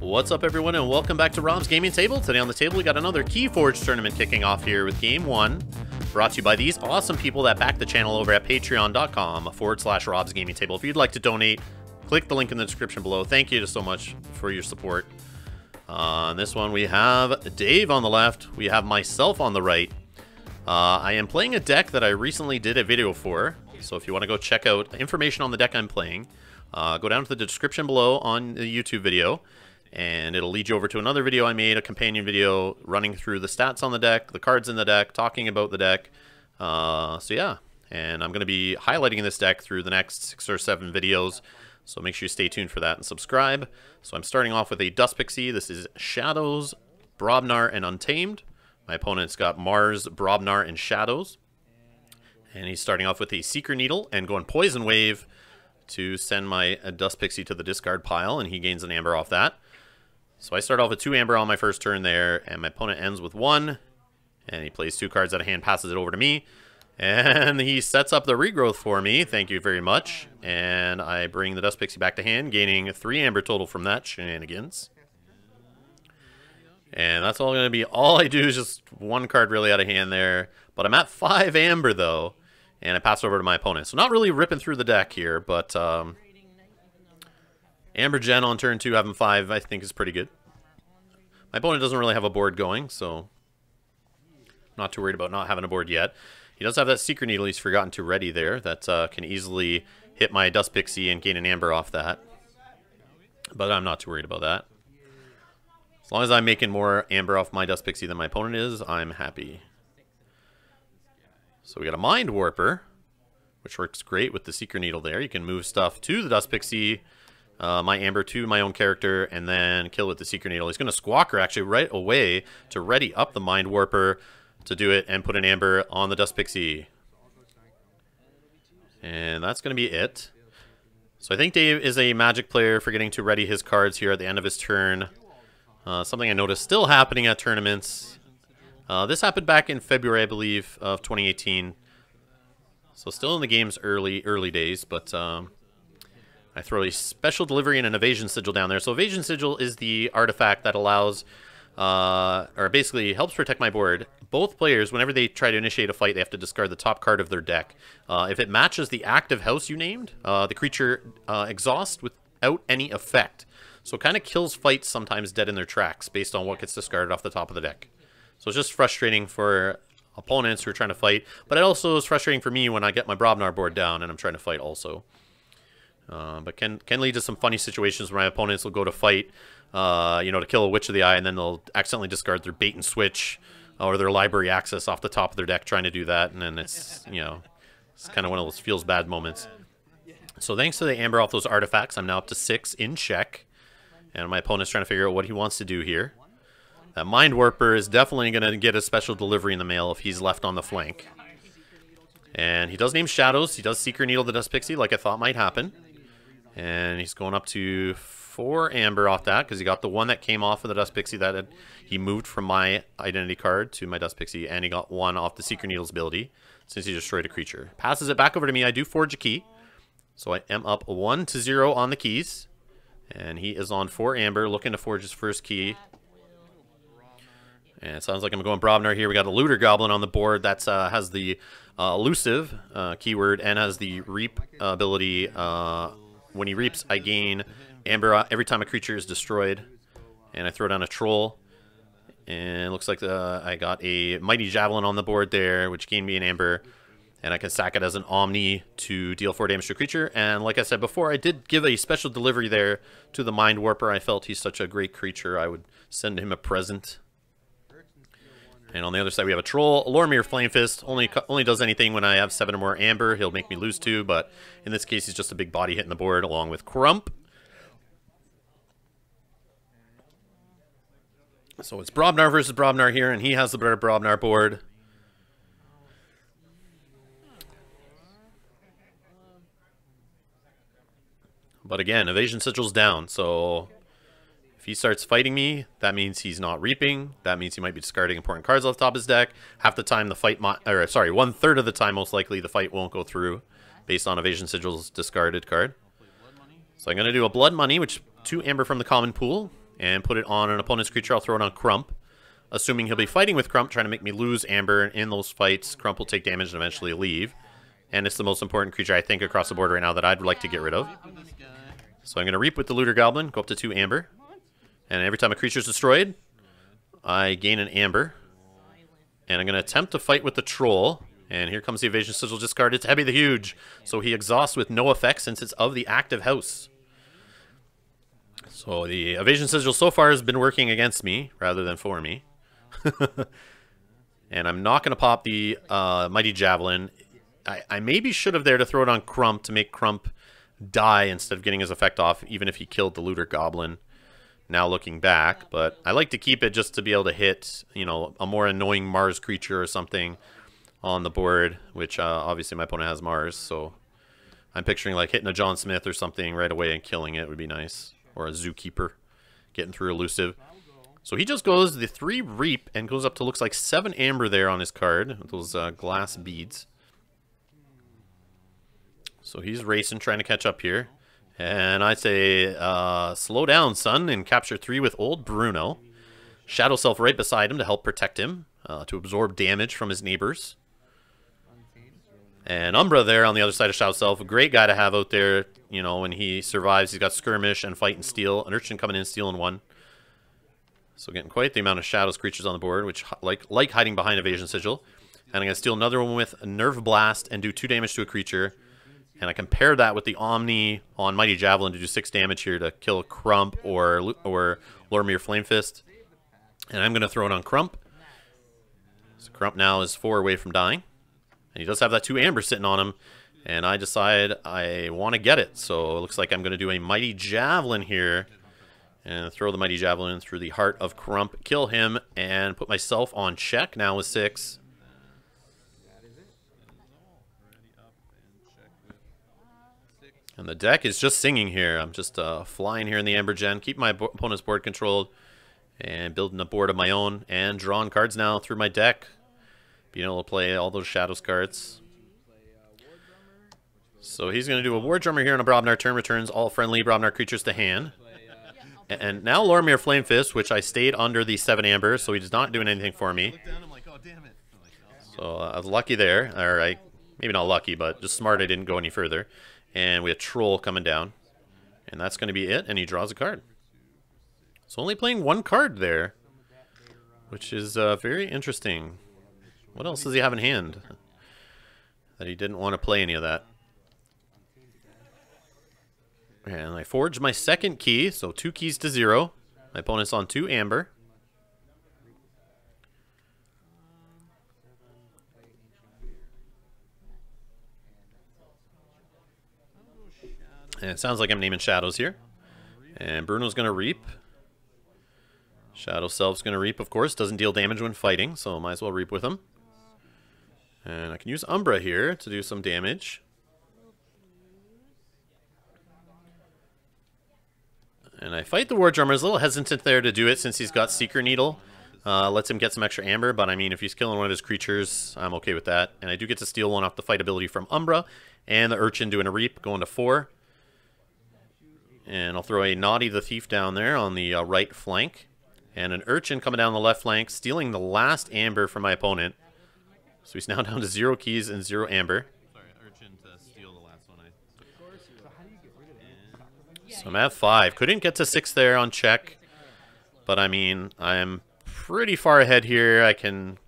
What's up, everyone, and welcome back to Rob's Gaming Table. Today on the table, we got another KeyForge tournament kicking off here with Game 1, brought to you by these awesome people that back the channel over at patreon.com/Rob's Gaming Table. If you'd like to donate, click the link in the description below. Thank you so much for your support. On this one, we have Dave on the left. We have myself on the right. I am playing a deck that I recently did a video for, so if you want to go check out information on the deck I'm playing, go down to the description below on the YouTube video, and it'll lead you over to another video I made, a companion video running through the stats on the deck, the cards in the deck, talking about the deck. So yeah, and I'm going to be highlighting this deck through the next 6 or 7 videos, so make sure you stay tuned for that and subscribe. So I'm starting off with a Dust Pixie. This is Shadows, Brobnar, and Untamed. My opponent's got Mars, Brobnar, and Shadows. And he's starting off with a Seeker Needle and going Poison Wave to send my Dust Pixie to the discard pile, and he gains an Amber off that. So I start off with 2 Amber on my first turn there, and my opponent ends with 1. And he plays 2 cards out of hand, passes it over to me. And he sets up the regrowth for me. Thank you very much. And I bring the Dust Pixie back to hand, gaining 3 Amber total from that shenanigans. And that's all going to be. All I do is just 1 card really out of hand there. But I'm at 5 Amber, though. And I pass over to my opponent. So not really ripping through the deck here, but Amber Gen on turn 2, having 5, I think is pretty good. My opponent doesn't really have a board going, so not too worried about not having a board yet. He does have that Seeker Needle he's forgotten to ready there. That can easily hit my Dust Pixie and gain an Amber off that. But I'm not too worried about that. As long as I'm making more Amber off my Dust Pixie than my opponent is, I'm happy. So we got a Mind Warper, which works great with the Seeker Needle there. You can move stuff to the Dust Pixie, my Amber to my own character, and then kill with the Seeker Needle. He's going to Squawker actually right away to ready up the Mind Warper to do it and put an Amber on the Dust Pixie. And that's going to be it. So I think Dave is a Magic player, forgetting to ready his cards here at the end of his turn. Something I noticed still happening at tournaments. This happened back in February, I believe, of 2018. So still in the game's early days, but I throw a Special Delivery and an Evasion Sigil down there. So Evasion Sigil is the artifact that allows, or basically helps protect my board. Both players, whenever they try to initiate a fight, they have to discard the top card of their deck. If it matches the active house you named, the creature exhausts without any effect. So it kind of kills fights sometimes dead in their tracks based on what gets discarded off the top of the deck. So it's just frustrating for opponents who are trying to fight, but it also is frustrating for me when I get my Brobnar board down and I'm trying to fight also. But can lead to some funny situations where my opponents will go to fight, to kill a Witch of the Eye, and then they'll accidentally discard their Bait and Switch or their Library Access off the top of their deck trying to do that, and then it's, it's kind of one of those feels bad moments. So thanks to the Amber off those artifacts, I'm now up to 6 in check, and my opponent's trying to figure out what he wants to do here. That Mind Warper is definitely going to get a Special Delivery in the mail if he's left on the flank. And he does name Shadows. He does Seeker Needle the Dust Pixie like I thought might happen. And he's going up to 4 Amber off that because he got the one that came off of the Dust Pixie that he moved from my identity card to my Dust Pixie. And he got 1 off the Seeker Needle's ability since he destroyed a creature. Passes it back over to me. I do forge a key. So I am up 1-0 on the keys. And he is on 4 Amber looking to forge his first key. And it sounds like I'm going Brobnar here. We got a Looter Goblin on the board that has the elusive keyword and has the reap ability. When he reaps, I gain Amber every time a creature is destroyed. And I throw down a Troll. And it looks like I got a Mighty Javelin on the board there, which gained me an Amber. And I can sack it as an Omni to deal 4 damage to a creature. And like I said before, I did give a Special Delivery there to the Mind Warper. I felt he's such a great creature, I would send him a present. And on the other side, we have a Troll. Lormir Flamefist only does anything when I have 7 or more Amber. He'll make me lose 2, but in this case, he's just a big body hitting the board along with Crump. So it's Brobnar versus Brobnar here, and he has the better Brobnar board. But again, Evasion Sigil's down, so if he starts fighting me, that means he's not reaping. That means he might be discarding important cards off the top of his deck. Half the time the fight, 1/3 of the time most likely the fight won't go through based on Evasion Sigil's discarded card. So I'm going to do a Blood Money, which 2 Amber from the common pool, and put it on an opponent's creature. I'll throw it on Crump, assuming he'll be fighting with Crump, trying to make me lose Amber. In those fights, Crump will take damage and eventually leave. And it's the most important creature, I think, across the board right now that I'd like to get rid of. So I'm going to Reap with the Looter Goblin, go up to 2 Amber. And every time a creature is destroyed, I gain an Amber. And I'm going to attempt to fight with the Troll. And here comes the Evasion Sigil discard. It's Heavy the Huge. So he exhausts with no effect since it's of the active house. So the Evasion Sigil so far has been working against me rather than for me. And I'm not going to pop the Mighty Javelin. I maybe should have there to throw it on Crump to make Crump die instead of getting his effect off, even if he killed the Looter Goblin. Now looking back, but I like to keep it just to be able to hit, you know, a more annoying Mars creature or something on the board, which obviously my opponent has Mars, so I'm picturing like hitting a John Smith or something right away and killing it would be nice, or a Zookeeper getting through elusive. So he just goes the 3 Reap and goes up to looks like 7 Amber there on his card with those glass beads. So he's racing, trying to catch up here. And I'd say, slow down, son, and capture 3 with old Bruno. Shadow Self right beside him to help protect him, to absorb damage from his neighbors. And Umbra there on the other side of Shadow Self, a great guy to have out there. You know, when he survives, he's got Skirmish and Fight and Steal. An Urchin coming in, stealing 1. So getting quite the amount of Shadows creatures on the board, which like hiding behind Evasion Sigil. And I'm going to steal another one with a Nerve Blast and do 2 damage to a creature. And I compare that with the Omni on Mighty Javelin to do 6 damage here to kill Crump or Lormir Flamefist. And I'm going to throw it on Crump. So Crump now is 4 away from dying. And he does have that 2 Amber sitting on him. And I decide I want to get it. So it looks like I'm going to do a Mighty Javelin here. And throw the Mighty Javelin through the heart of Crump. Kill him and put myself on check now with 6. And the deck is just singing here. I'm just flying here in the Amber Gen. Keep my opponent's board controlled. And building a board of my own. And drawing cards now through my deck. Being able to play all those Shadows cards. So he's going to do a War Drummer here on a Brobnar turn. Returns all friendly Brobnar creatures to hand. And now Lormir Flamefist, which I stayed under the 7 Amber. So he's not doing anything for me. So I was lucky there. Or maybe not lucky, but just smart I didn't go any further. And we have Troll coming down. And that's going to be it. And he draws a card. So only playing 1 card there. Which is very interesting. What else does he have in hand? That he didn't want to play any of that. And I forge my 2nd key. So 2 keys to 0. My opponent's on 2 Amber. And it sounds like I'm naming Shadows here. And Bruno's going to Reap. Shadow Self's going to Reap, of course. Doesn't deal damage when fighting, so might as well Reap with him. And I can use Umbra here to do some damage. And I fight the War Drummer. He's a little hesitant there to do it since he's got Seeker Needle. Lets him get some extra Amber, but I mean, if he's killing one of his creatures, I'm okay with that. And I do get to steal 1 off the fight ability from Umbra. And the Urchin doing a Reap, going to 4. And I'll throw a Naughty the Thief down there on the right flank. And an Urchin coming down the left flank, stealing the last Amber from my opponent. So he's now down to 0 keys and 0 Amber. Sorry, Urchin to steal the last one. So I'm at 5. Couldn't get to 6 there on check. But I mean, I'm pretty far ahead here. I can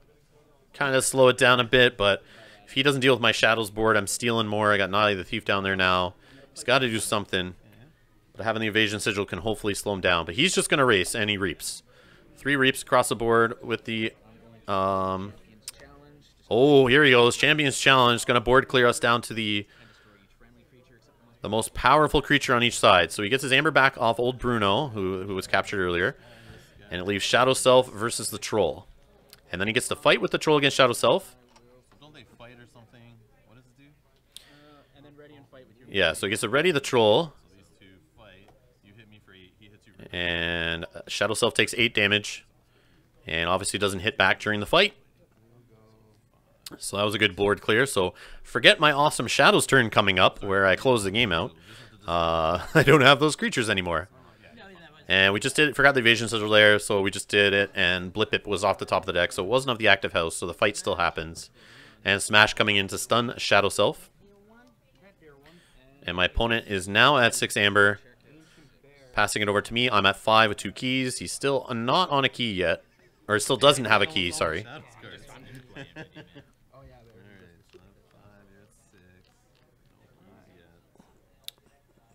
kind of slow it down a bit, but if he doesn't deal with my Shadows board, I'm stealing more. I got Naughty the Thief down there now. He's got to do something. But having the Evasion Sigil can hopefully slow him down. But he's just going to race, and he Reaps. 3 Reaps across the board with the... oh, here he goes. Champion's Challenge. Going to board clear us down to the most powerful creature on each side. So he gets his Amber back off old Bruno, who was captured earlier. And it leaves Shadow Self versus the Troll. And then he gets to fight with the Troll against Shadow Self. Don't they fight or something? What does it do? And then ready and fight with your... Yeah, so he gets to ready the Troll. And Shadow Self takes 8 damage. And obviously doesn't hit back during the fight. So that was a good board clear. So forget my awesome Shadows turn coming up where I close the game out. I don't have those creatures anymore. And we just forgot the evasion sigil there, so we just did it, and Blip It was off the top of the deck, so it wasn't of the active house, so the fight still happens. And Smash coming in to stun Shadow Self. And my opponent is now at 6 Amber. Passing it over to me. I'm at 5 with 2 keys. He's still not on a key yet. Or still doesn't have a key, sorry.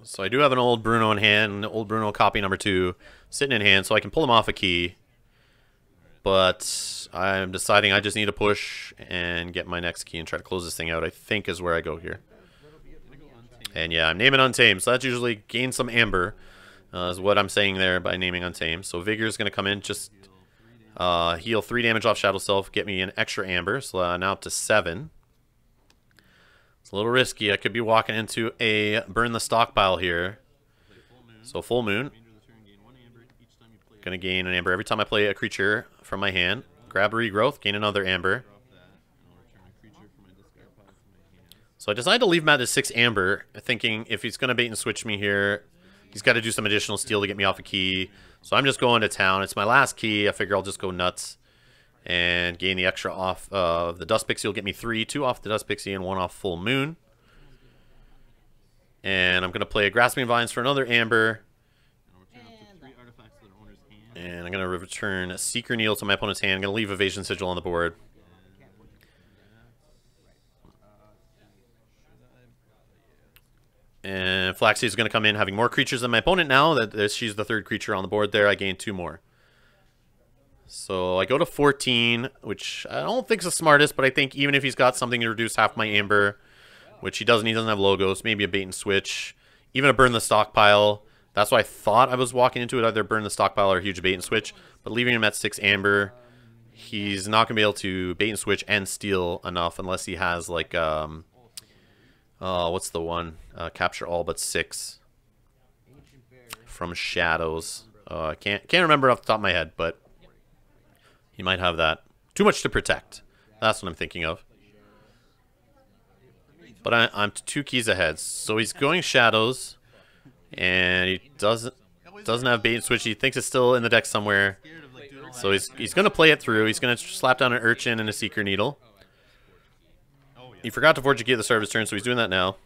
So I do have an old Bruno in hand, old Bruno copy number 2 sitting in hand, so I can pull him off a key. But I'm deciding I just need to push and get my next key and try to close this thing out, I think is where I go here. And yeah, I'm naming Untamed, so that's usually gain some Amber, is what I'm saying there by naming Untamed. So Vigor is going to come in, just heal 3 damage off Shadow Self, get me an extra Amber, so now up to 7. It's a little risky. I could be walking into a burn the stockpile here. So full moon. Gonna gain an Amber every time I play a creature from my hand. Grab a regrowth, gain another Amber. So I decided to leave him at his 6 Amber, thinking if he's gonna bait and switch me here, he's got to do some additional steal to get me off a key. So I'm just going to town. It's my last key. I figure I'll just go nuts and gain the extra off of the Dust Pixie. Will get me 3, 2 off the Dust Pixie and 1 off Full Moon. And I'm going to play a Grasping Vines for another Amber. And I'm going to return a Seeker Needle to my opponent's hand. I'm going to leave Evasion Sigil on the board. And Flaxseed is going to come in having more creatures than my opponent now. That she's the 3rd creature on the board there. I gained 2 more. So I go to 14, which I don't think is the smartest, but I think even if he's got something to reduce half my Amber, which he doesn't have logos, maybe a bait and switch, even a burn the stockpile. That's what I thought I was walking into it, either burn the stockpile or a huge bait and switch. But leaving him at 6 Amber, he's not going to be able to bait and switch and steal enough unless he has like, what's the one? Capture all but 6 from Shadows. I can't remember off the top of my head, but he might have that. Too much to protect. That's what I'm thinking of. But I'm 2 keys ahead. So he's going Shadows. And he doesn't have bait and switch. He thinks it's still in the deck somewhere. So he's going to play it through. He's going to slap down an Urchin and a Seeker Needle. He forgot to forge a key at the start of his turn, so he's doing that now.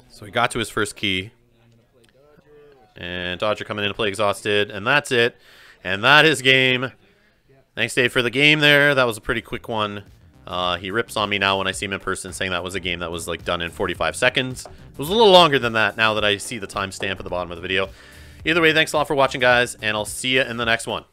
So he got to his first key. And Dodger coming in to play Exhausted. And that's it. And that is game. Thanks, Dave, for the game there. That was a pretty quick one. He rips on me now when I see him in person, saying that was a game that was like done in 45 seconds. It was a little longer than that now that I see the timestamp at the bottom of the video. Either way, thanks a lot for watching, guys, and I'll see you in the next one.